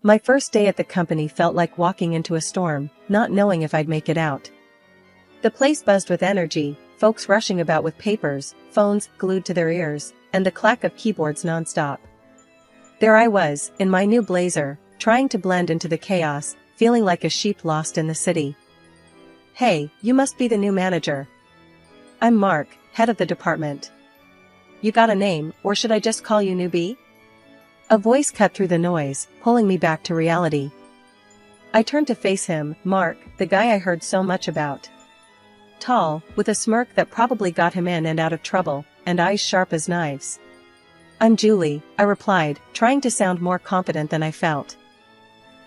My first day at the company felt like walking into a storm, not knowing if I'd make it out. The place buzzed with energy, folks rushing about with papers, phones glued to their ears, and the clack of keyboards nonstop. There I was, in my new blazer, trying to blend into the chaos, feeling like a sheep lost in the city. "Hey, you must be the new manager." "I'm Mark, head of the department." "You got a name, or should I just call you Newbie?" A voice cut through the noise, pulling me back to reality. I turned to face him, Mark, the guy I heard so much about. Tall, with a smirk that probably got him in and out of trouble, and eyes sharp as knives. "I'm Julie," I replied, trying to sound more confident than I felt.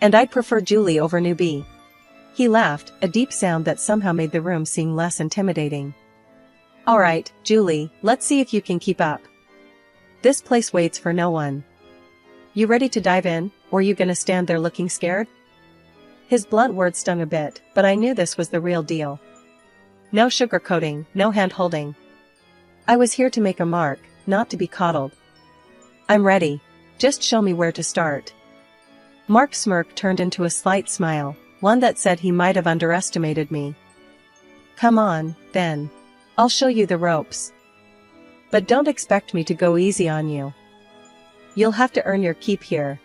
"And I'd prefer Julie over Newbie." He laughed, a deep sound that somehow made the room seem less intimidating. "Alright, Julie, let's see if you can keep up. This place waits for no one. You ready to dive in, or you gonna stand there looking scared?" His blunt words stung a bit, but I knew this was the real deal. No sugarcoating, no hand-holding. I was here to make a mark, not to be coddled. "I'm ready. Just show me where to start." Mark's smirk turned into a slight smile, one that said he might have underestimated me. "Come on, then. I'll show you the ropes. But don't expect me to go easy on you. You'll have to earn your keep here."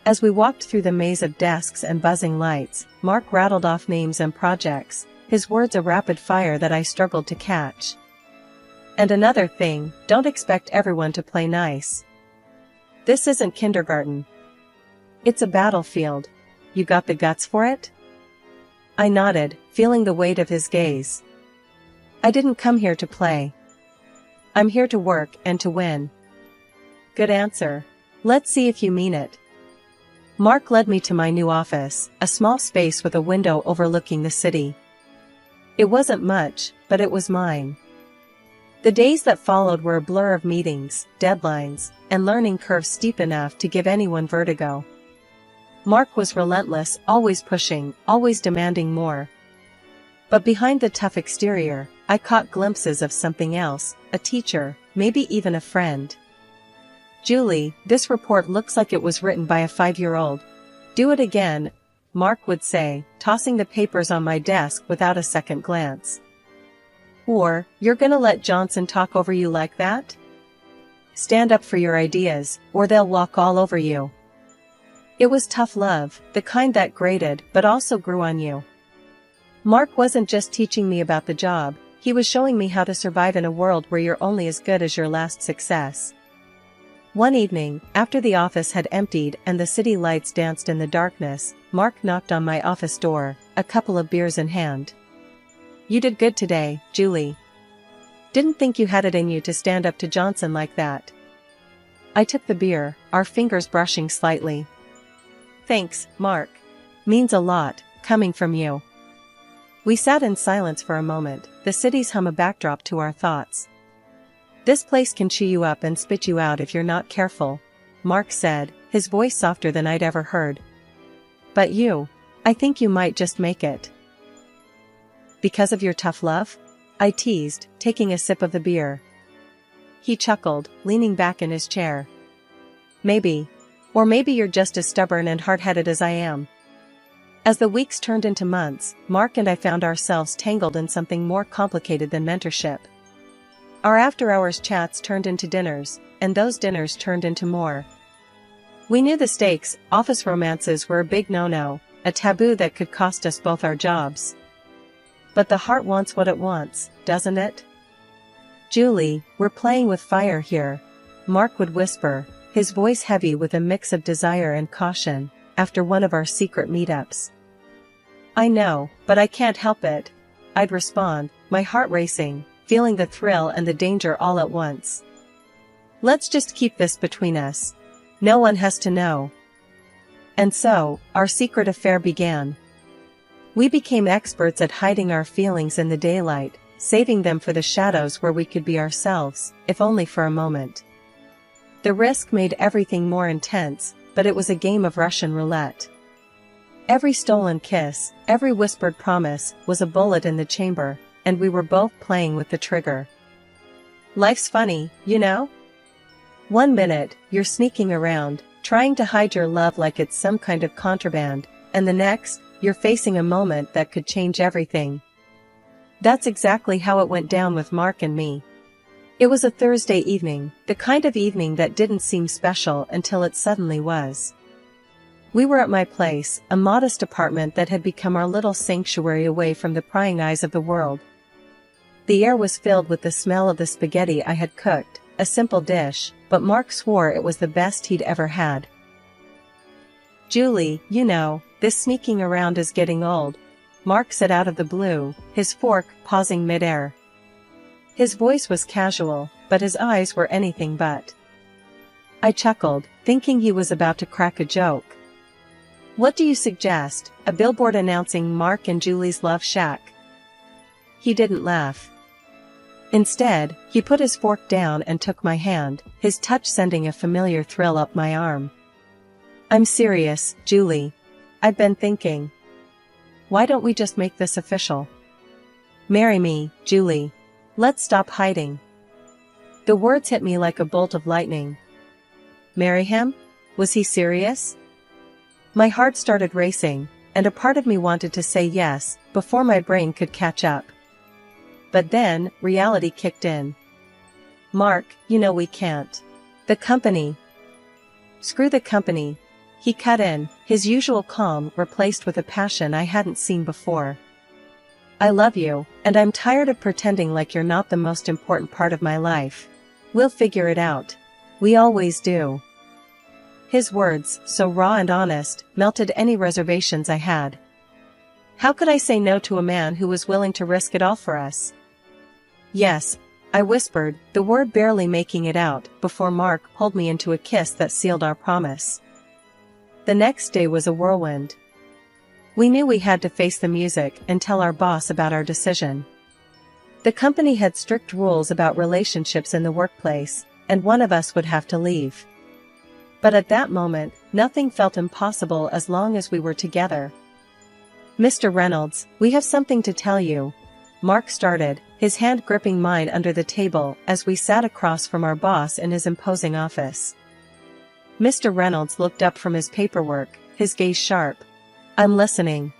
As we walked through the maze of desks and buzzing lights, Mark rattled off names and projects, his words a rapid fire that I struggled to catch. "And another thing, don't expect everyone to play nice. This isn't kindergarten. It's a battlefield. You got the guts for it?" I nodded, feeling the weight of his gaze. "I didn't come here to play. I'm here to work and to win." "Good answer. Let's see if you mean it." Mark led me to my new office, a small space with a window overlooking the city. It wasn't much, but it was mine. The days that followed were a blur of meetings, deadlines, and learning curves steep enough to give anyone vertigo. Mark was relentless, always pushing, always demanding more. But behind the tough exterior, I caught glimpses of something else, a teacher, maybe even a friend. "Julie, this report looks like it was written by a 5-year-old. Do it again," Mark would say, tossing the papers on my desk without a second glance. "Or, you're gonna let Johnson talk over you like that? Stand up for your ideas, or they'll walk all over you." It was tough love, the kind that grated but also grew on you. Mark wasn't just teaching me about the job, he was showing me how to survive in a world where you're only as good as your last success. One evening, after the office had emptied and the city lights danced in the darkness, Mark knocked on my office door, a couple of beers in hand. "You did good today, Julie. Didn't think you had it in you to stand up to Johnson like that." I took the beer, our fingers brushing slightly. "Thanks, Mark. Means a lot, coming from you." We sat in silence for a moment, the city's hum a backdrop to our thoughts. "This place can chew you up and spit you out if you're not careful," Mark said, his voice softer than I'd ever heard. "But you, I think you might just make it." "Because of your tough love?" I teased, taking a sip of the beer. He chuckled, leaning back in his chair. "Maybe. Or maybe you're just as stubborn and hard-headed as I am." As the weeks turned into months, Mark and I found ourselves tangled in something more complicated than mentorship. Our after-hours chats turned into dinners, and those dinners turned into more. We knew the stakes, office romances were a big no-no, a taboo that could cost us both our jobs. But the heart wants what it wants, doesn't it? "Julie, we're playing with fire here," Mark would whisper, his voice heavy with a mix of desire and caution, after one of our secret meetups. "I know, but I can't help it," I'd respond, my heart racing, feeling the thrill and the danger all at once. "Let's just keep this between us. No one has to know." And so, our secret affair began. We became experts at hiding our feelings in the daylight, saving them for the shadows where we could be ourselves, if only for a moment. The risk made everything more intense, but it was a game of Russian roulette. Every stolen kiss, every whispered promise, was a bullet in the chamber, and we were both playing with the trigger. Life's funny, you know? One minute, you're sneaking around, trying to hide your love like it's some kind of contraband, and the next, you're facing a moment that could change everything. That's exactly how it went down with Mark and me. It was a Thursday evening, the kind of evening that didn't seem special until it suddenly was. We were at my place, a modest apartment that had become our little sanctuary away from the prying eyes of the world. The air was filled with the smell of the spaghetti I had cooked, a simple dish, but Mark swore it was the best he'd ever had. "Julie, you know, this sneaking around is getting old," Mark said out of the blue, his fork pausing mid-air. His voice was casual, but his eyes were anything but. I chuckled, thinking he was about to crack a joke. "What do you suggest, a billboard announcing Mark and Julie's love shack?" He didn't laugh. Instead, he put his fork down and took my hand, his touch sending a familiar thrill up my arm. "I'm serious, Julie. I've been thinking. Why don't we just make this official? Marry me, Julie. Let's stop hiding." The words hit me like a bolt of lightning. Marry him? Was he serious? My heart started racing, and a part of me wanted to say yes, before my brain could catch up. But then, reality kicked in. "Mark, you know we can't. The company." "Screw the company," he cut in, his usual calm replaced with a passion I hadn't seen before. "I love you, and I'm tired of pretending like you're not the most important part of my life. We'll figure it out. We always do." His words, so raw and honest, melted any reservations I had. How could I say no to a man who was willing to risk it all for us? "Yes," I whispered, the word barely making it out, before Mark pulled me into a kiss that sealed our promise. The next day was a whirlwind. We knew we had to face the music and tell our boss about our decision. The company had strict rules about relationships in the workplace, and one of us would have to leave. But at that moment, nothing felt impossible as long as we were together. "Mr. Reynolds, we have something to tell you," Mark started, his hand gripping mine under the table as we sat across from our boss in his imposing office. Mr. Reynolds looked up from his paperwork, his gaze sharp. "I'm listening."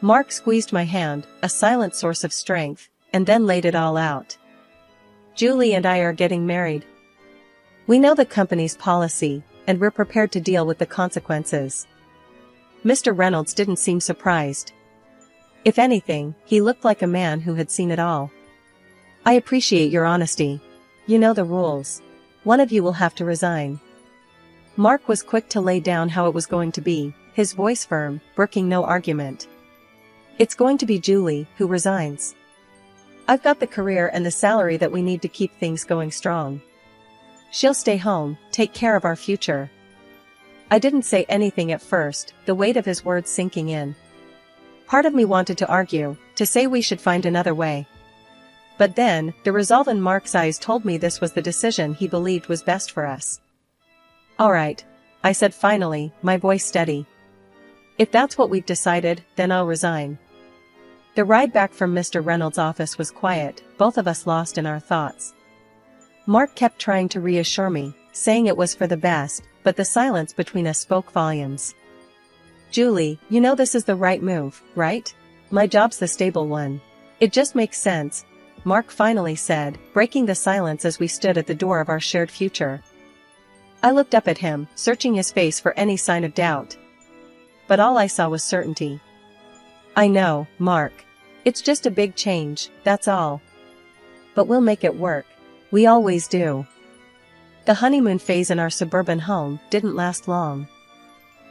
Mark squeezed my hand, a silent source of strength, and then laid it all out. "Julie and I are getting married. We know the company's policy, and we're prepared to deal with the consequences." Mr. Reynolds didn't seem surprised. If anything, he looked like a man who had seen it all. "I appreciate your honesty. You know the rules. One of you will have to resign." Mark was quick to lay down how it was going to be, his voice firm, brooking no argument. "It's going to be Julie who resigns. I've got the career and the salary that we need to keep things going strong. She'll stay home, take care of our future." I didn't say anything at first, the weight of his words sinking in. Part of me wanted to argue, to say we should find another way. But then, the resolve in Mark's eyes told me this was the decision he believed was best for us. "All right," I said finally, my voice steady. "If that's what we've decided, then I'll resign." The ride back from Mr. Reynolds' office was quiet, both of us lost in our thoughts. Mark kept trying to reassure me, saying it was for the best, but the silence between us spoke volumes. "Julie, you know this is the right move, right? My job's the stable one. It just makes sense," Mark finally said, breaking the silence as we stood at the door of our shared future. I looked up at him, searching his face for any sign of doubt. But all I saw was certainty. "I know, Mark. It's just a big change, that's all. But we'll make it work. We always do." The honeymoon phase in our suburban home didn't last long.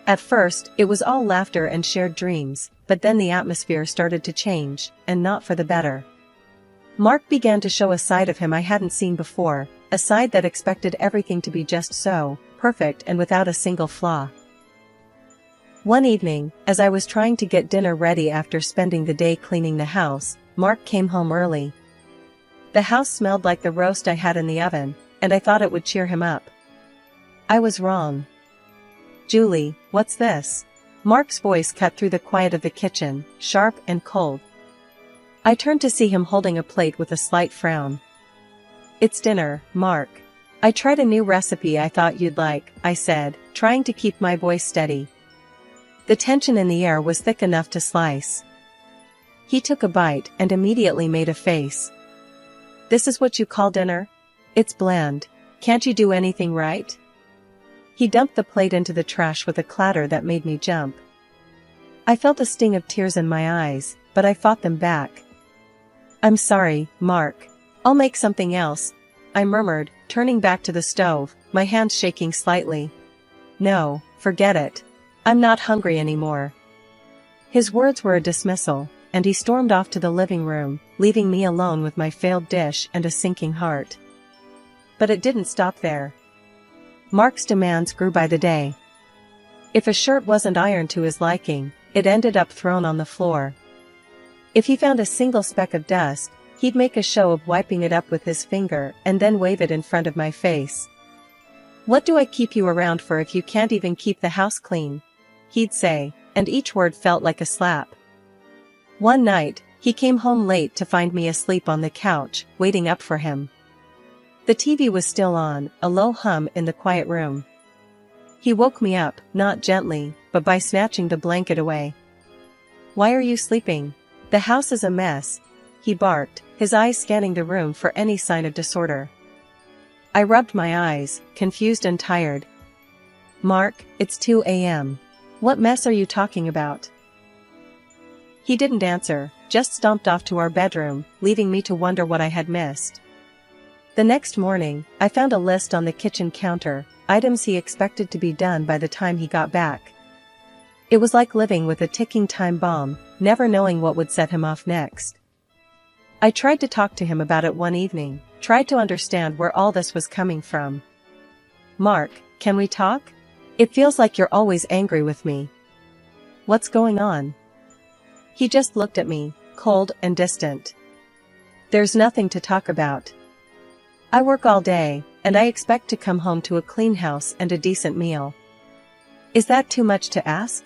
At first, it was all laughter and shared dreams, but then the atmosphere started to change, and not for the better. Mark began to show a side of him I hadn't seen before, a side that expected everything to be just so, perfect and without a single flaw. One evening, as I was trying to get dinner ready after spending the day cleaning the house, Mark came home early. The house smelled like the roast I had in the oven, and I thought it would cheer him up. I was wrong. "Julie, what's this?" Mark's voice cut through the quiet of the kitchen, sharp and cold. I turned to see him holding a plate with a slight frown. "It's dinner, Mark," I tried a new recipe I thought you'd like, I said, trying to keep my voice steady. The tension in the air was thick enough to slice. He took a bite and immediately made a face. This is what you call dinner? It's bland. Can't you do anything right? He dumped the plate into the trash with a clatter that made me jump. I felt a sting of tears in my eyes, but I fought them back. I'm sorry, Mark. I'll make something else, I murmured, turning back to the stove, my hands shaking slightly. No, forget it. I'm not hungry anymore. His words were a dismissal, and he stormed off to the living room, leaving me alone with my failed dish and a sinking heart. But it didn't stop there. Mark's demands grew by the day. If a shirt wasn't ironed to his liking, it ended up thrown on the floor. If he found a single speck of dust, he'd make a show of wiping it up with his finger and then wave it in front of my face. What do I keep you around for if you can't even keep the house clean? He'd say, and each word felt like a slap. One night, he came home late to find me asleep on the couch, waiting up for him. The TV was still on, a low hum in the quiet room. He woke me up, not gently, but by snatching the blanket away. Why are you sleeping? The house is a mess, he barked, his eyes scanning the room for any sign of disorder. I rubbed my eyes, confused and tired. Mark, it's 2 a.m. What mess are you talking about? He didn't answer, just stomped off to our bedroom, leaving me to wonder what I had missed. The next morning, I found a list on the kitchen counter, items he expected to be done by the time he got back. It was like living with a ticking time bomb, never knowing what would set him off next. I tried to talk to him about it one evening, tried to understand where all this was coming from. Mark, can we talk? It feels like you're always angry with me. What's going on? He just looked at me, cold and distant. There's nothing to talk about. I work all day, and I expect to come home to a clean house and a decent meal. Is that too much to ask?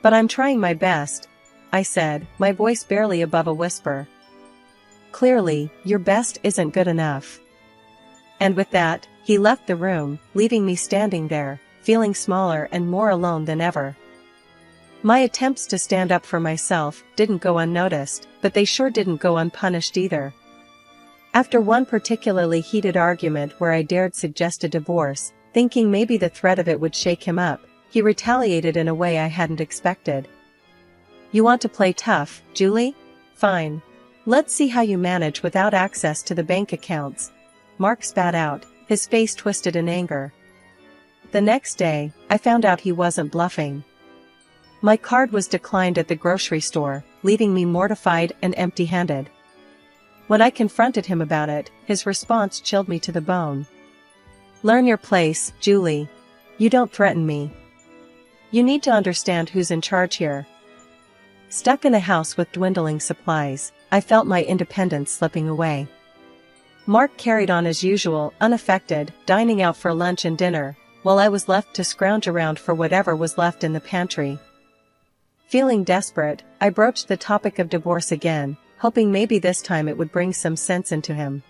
But I'm trying my best, I said, my voice barely above a whisper. Clearly, your best isn't good enough. And with that, he left the room, leaving me standing there, feeling smaller and more alone than ever. My attempts to stand up for myself didn't go unnoticed, but they sure didn't go unpunished either. After one particularly heated argument where I dared suggest a divorce, thinking maybe the threat of it would shake him up, he retaliated in a way I hadn't expected. You want to play tough, Julie? Fine. Let's see how you manage without access to the bank accounts. Mark spat out, his face twisted in anger. The next day, I found out he wasn't bluffing. My card was declined at the grocery store, leaving me mortified and empty-handed. When I confronted him about it, his response chilled me to the bone. Learn your place, Julie. You don't threaten me. You need to understand who's in charge here. Stuck in a house with dwindling supplies, I felt my independence slipping away. Mark carried on as usual, unaffected, dining out for lunch and dinner, while I was left to scrounge around for whatever was left in the pantry. Feeling desperate, I broached the topic of divorce again, hoping maybe this time it would bring some sense into him.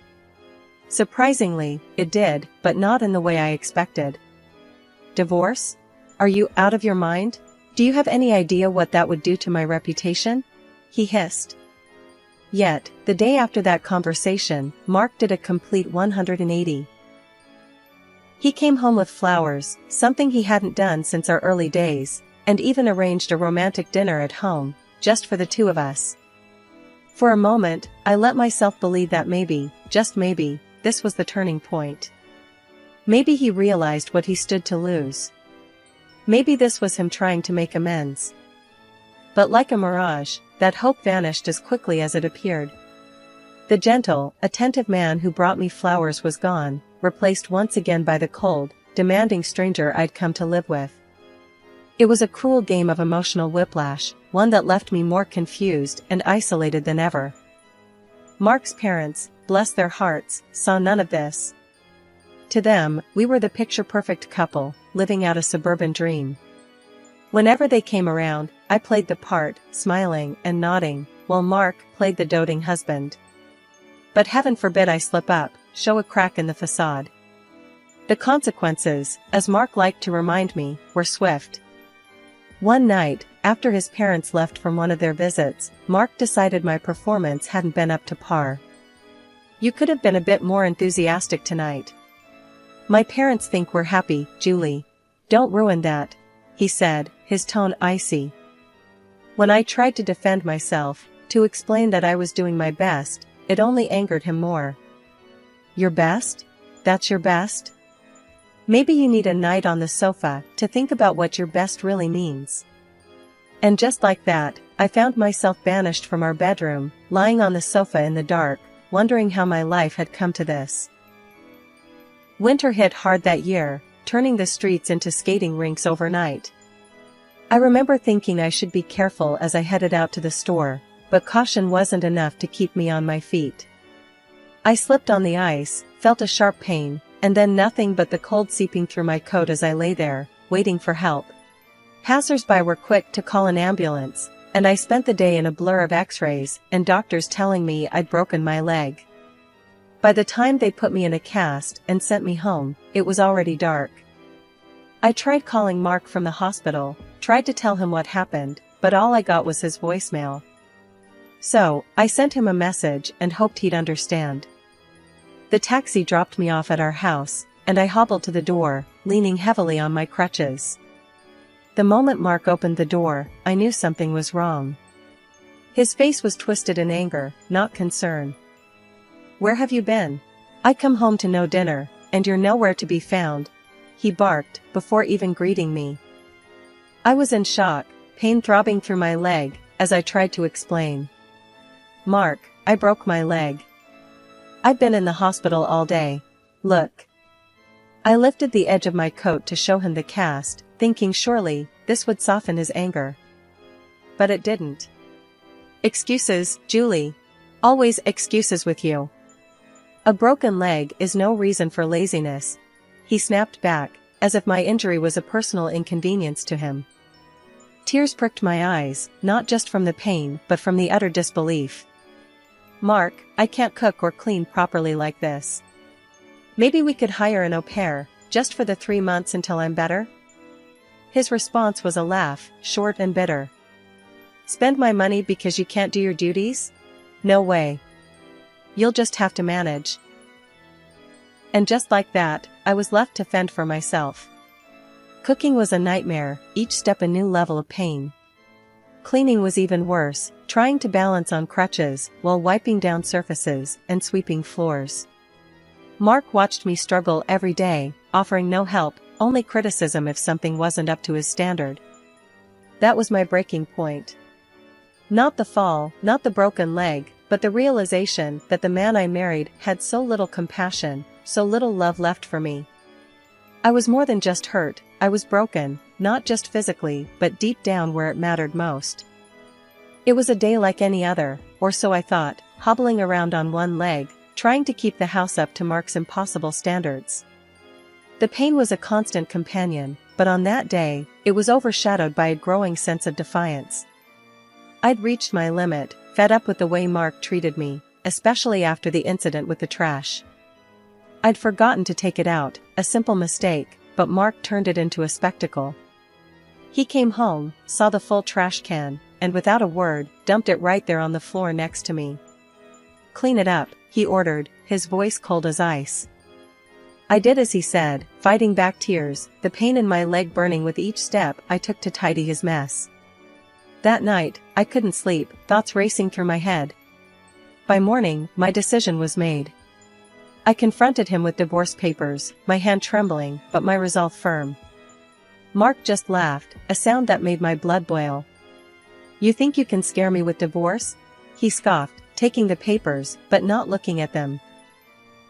Surprisingly, it did, but not in the way I expected. Divorce? Are you out of your mind? Do you have any idea what that would do to my reputation? He hissed. Yet, the day after that conversation, Mark did a complete 180. He came home with flowers, something he hadn't done since our early days, and even arranged a romantic dinner at home, just for the two of us. For a moment, I let myself believe that maybe, just maybe, this was the turning point. Maybe he realized what he stood to lose. Maybe this was him trying to make amends. But like a mirage, that hope vanished as quickly as it appeared. The gentle, attentive man who brought me flowers was gone, replaced once again by the cold, demanding stranger I'd come to live with. It was a cruel game of emotional whiplash, one that left me more confused and isolated than ever. Mark's parents, bless their hearts, saw none of this. To them, we were the picture-perfect couple, living out a suburban dream. Whenever they came around, I played the part, smiling and nodding, while Mark played the doting husband. But heaven forbid I slip up, show a crack in the facade. The consequences, as Mark liked to remind me, were swift. One night, after his parents left from one of their visits, Mark decided my performance hadn't been up to par. "You could have been a bit more enthusiastic tonight. My parents think we're happy, Julie. Don't ruin that," he said, his tone icy. When I tried to defend myself, to explain that I was doing my best, it only angered him more. "Your best? That's your best? Maybe you need a night on the sofa to think about what your best really means." And just like that, I found myself banished from our bedroom, lying on the sofa in the dark, wondering how my life had come to this. Winter hit hard that year, turning the streets into skating rinks overnight. I remember thinking I should be careful as I headed out to the store, but caution wasn't enough to keep me on my feet. I slipped on the ice, felt a sharp pain, and then nothing but the cold seeping through my coat as I lay there, waiting for help. Passers-by were quick to call an ambulance, and I spent the day in a blur of x-rays and doctors telling me I'd broken my leg. By the time they put me in a cast and sent me home, it was already dark. I tried calling Mark from the hospital, tried to tell him what happened, but all I got was his voicemail. So, I sent him a message and hoped he'd understand. The taxi dropped me off at our house, and I hobbled to the door, leaning heavily on my crutches. The moment Mark opened the door, I knew something was wrong. His face was twisted in anger, not concern. "Where have you been? I come home to no dinner, and you're nowhere to be found," he barked, before even greeting me. I was in shock, pain throbbing through my leg, as I tried to explain. "Mark, I broke my leg. I've been in the hospital all day. Look." I lifted the edge of my coat to show him the cast, thinking surely this would soften his anger. But it didn't. "Excuses, Julie. Always excuses with you. A broken leg is no reason for laziness," he snapped back, as if my injury was a personal inconvenience to him. Tears pricked my eyes, not just from the pain but from the utter disbelief. "Mark, I can't cook or clean properly like this. Maybe we could hire an au pair, just for the 3 months until I'm better?" His response was a laugh, short and bitter. "Spend my money because you can't do your duties? No way. You'll just have to manage." And just like that, I was left to fend for myself. Cooking was a nightmare, each step a new level of pain. Cleaning was even worse, trying to balance on crutches while wiping down surfaces and sweeping floors. Mark watched me struggle every day, offering no help, only criticism if something wasn't up to his standard. That was my breaking point. Not the fall, not the broken leg, but the realization that the man I married had so little compassion, so little love left for me. I was more than just hurt, I was broken, not just physically but deep down where it mattered most. It was a day like any other, or so I thought, hobbling around on one leg, trying to keep the house up to Mark's impossible standards. The pain was a constant companion, but on that day, it was overshadowed by a growing sense of defiance. I'd reached my limit, fed up with the way Mark treated me, especially after the incident with the trash. I'd forgotten to take it out, a simple mistake, but Mark turned it into a spectacle. He came home, saw the full trash can, and without a word, dumped it right there on the floor next to me. "Clean it up," he ordered, his voice cold as ice. I did as he said, fighting back tears, the pain in my leg burning with each step I took to tidy his mess. That night, I couldn't sleep, thoughts racing through my head. By morning, my decision was made. I confronted him with divorce papers, my hand trembling, but my resolve firm. Mark just laughed, a sound that made my blood boil. "You think you can scare me with divorce?" he scoffed, taking the papers, but not looking at them.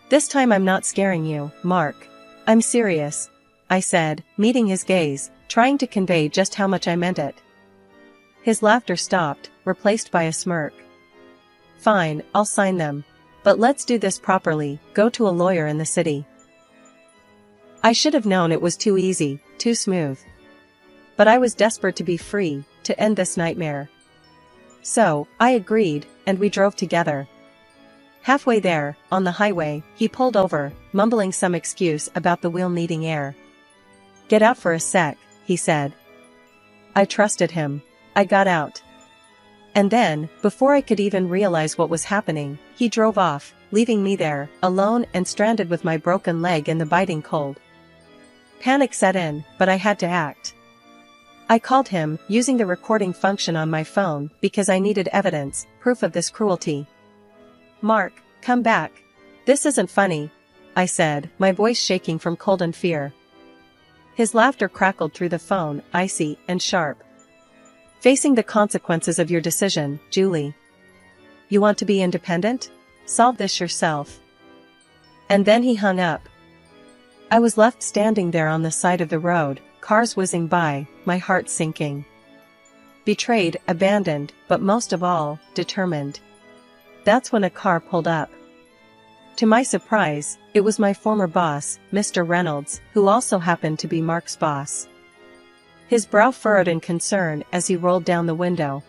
"This time I'm not scaring you, Mark. I'm serious," I said, meeting his gaze, trying to convey just how much I meant it. His laughter stopped, replaced by a smirk. "Fine, I'll sign them. But let's do this properly, go to a lawyer in the city." I should have known it was too easy, too smooth. But I was desperate to be free, to end this nightmare. So, I agreed, and we drove together. Halfway there, on the highway, he pulled over, mumbling some excuse about the wheel needing air. "Get out for a sec," he said. I trusted him. I got out. And then, before I could even realize what was happening, he drove off, leaving me there, alone and stranded with my broken leg in the biting cold. Panic set in, but I had to act. I called him, using the recording function on my phone, because I needed evidence, proof of this cruelty. "Mark, come back. This isn't funny," I said, my voice shaking from cold and fear. His laughter crackled through the phone, icy and sharp. "Facing the consequences of your decision, Julie. You want to be independent? Solve this yourself." And then he hung up. I was left standing there on the side of the road, cars whizzing by, my heart sinking. Betrayed, abandoned, but most of all, determined. That's when a car pulled up. To my surprise, it was my former boss, Mr. Reynolds, who also happened to be Mark's boss. His brow furrowed in concern as he rolled down the window.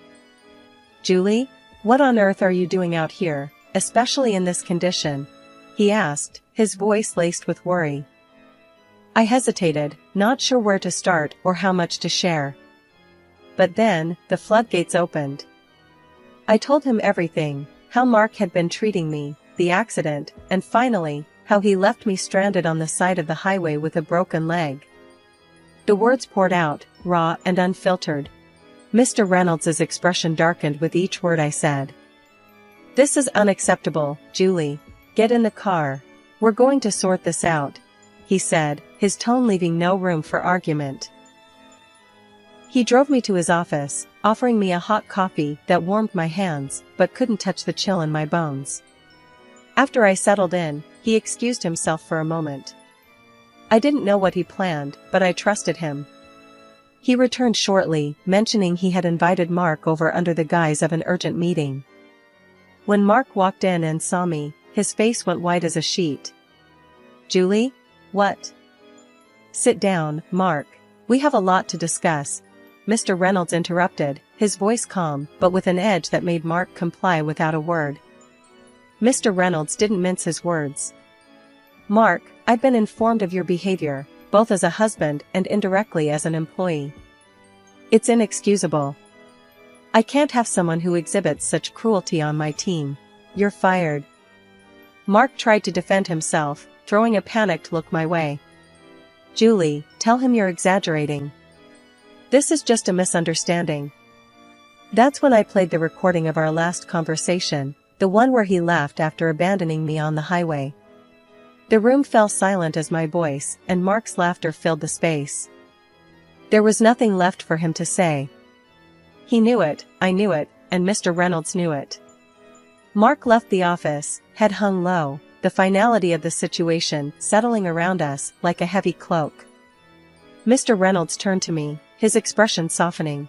"Julie, what on earth are you doing out here, especially in this condition?" he asked, his voice laced with worry. I hesitated, not sure where to start or how much to share. But then, the floodgates opened. I told him everything, how Mark had been treating me, the accident, and finally, how he left me stranded on the side of the highway with a broken leg. The words poured out, raw and unfiltered. Mr. Reynolds' expression darkened with each word I said. "This is unacceptable, Julie. Get in the car. We're going to sort this out," he said, his tone leaving no room for argument. He drove me to his office, offering me a hot coffee that warmed my hands, but couldn't touch the chill in my bones. After I settled in, he excused himself for a moment. I didn't know what he planned, but I trusted him. He returned shortly, mentioning he had invited Mark over under the guise of an urgent meeting. When Mark walked in and saw me, his face went white as a sheet. "Julie? What?" "Sit down, Mark. We have a lot to discuss," Mr. Reynolds interrupted, his voice calm, but with an edge that made Mark comply without a word. Mr. Reynolds didn't mince his words. "Mark, I've been informed of your behavior, both as a husband and indirectly as an employee. It's inexcusable. I can't have someone who exhibits such cruelty on my team. You're fired." Mark tried to defend himself, throwing a panicked look my way. "Julie, tell him you're exaggerating. This is just a misunderstanding." That's when I played the recording of our last conversation, the one where he laughed after abandoning me on the highway. The room fell silent as my voice and Mark's laughter filled the space. There was nothing left for him to say. He knew it, I knew it, and Mr. Reynolds knew it. Mark left the office, head hung low, the finality of the situation settling around us like a heavy cloak. Mr. Reynolds turned to me, his expression softening.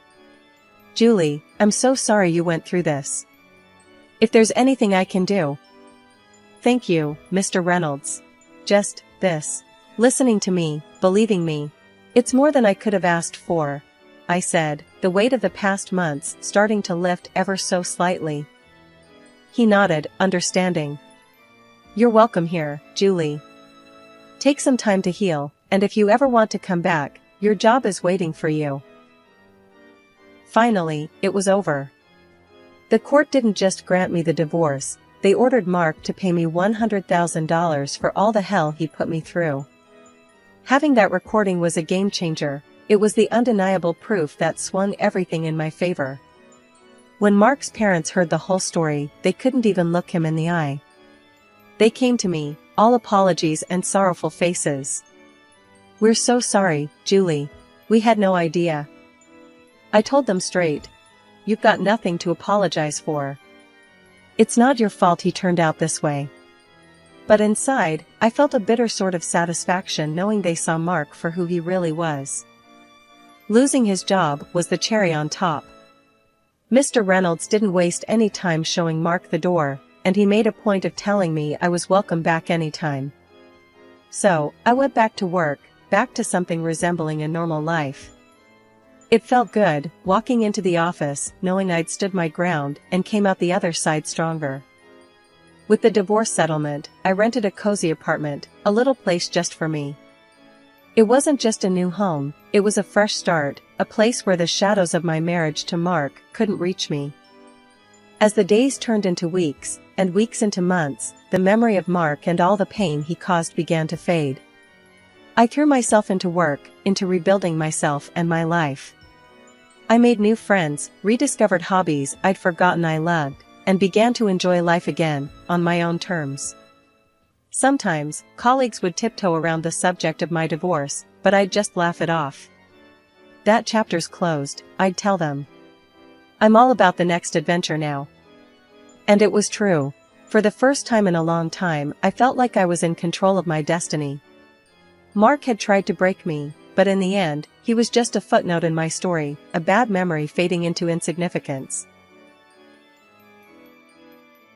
"Julie, I'm so sorry you went through this. If there's anything I can do..." "Thank you, Mr. Reynolds. Just this. Listening to me, believing me. It's more than I could have asked for," I said, the weight of the past months starting to lift ever so slightly. He nodded, understanding. "You're welcome here, Julie. Take some time to heal, and if you ever want to come back, your job is waiting for you." Finally, it was over. The court didn't just grant me the divorce, they ordered Mark to pay me $100,000 for all the hell he put me through. Having that recording was a game changer. It was the undeniable proof that swung everything in my favor. When Mark's parents heard the whole story, they couldn't even look him in the eye. They came to me, all apologies and sorrowful faces. "We're so sorry, Julie. We had no idea." I told them straight. "You've got nothing to apologize for. It's not your fault he turned out this way." But inside, I felt a bitter sort of satisfaction knowing they saw Mark for who he really was. Losing his job was the cherry on top. Mr. Reynolds didn't waste any time showing Mark the door, and he made a point of telling me I was welcome back anytime. So, I went back to work, back to something resembling a normal life. It felt good, walking into the office, knowing I'd stood my ground and came out the other side stronger. With the divorce settlement, I rented a cozy apartment, a little place just for me. It wasn't just a new home, it was a fresh start, a place where the shadows of my marriage to Mark couldn't reach me. As the days turned into weeks, and weeks into months, the memory of Mark and all the pain he caused began to fade. I threw myself into work, into rebuilding myself and my life. I made new friends, rediscovered hobbies I'd forgotten I loved, and began to enjoy life again, on my own terms. Sometimes, colleagues would tiptoe around the subject of my divorce, but I'd just laugh it off. That chapter's closed, I'd tell them. I'm all about the next adventure now. And it was true. For the first time in a long time, I felt like I was in control of my destiny. Mark had tried to break me, but in the end, he was just a footnote in my story, a bad memory fading into insignificance.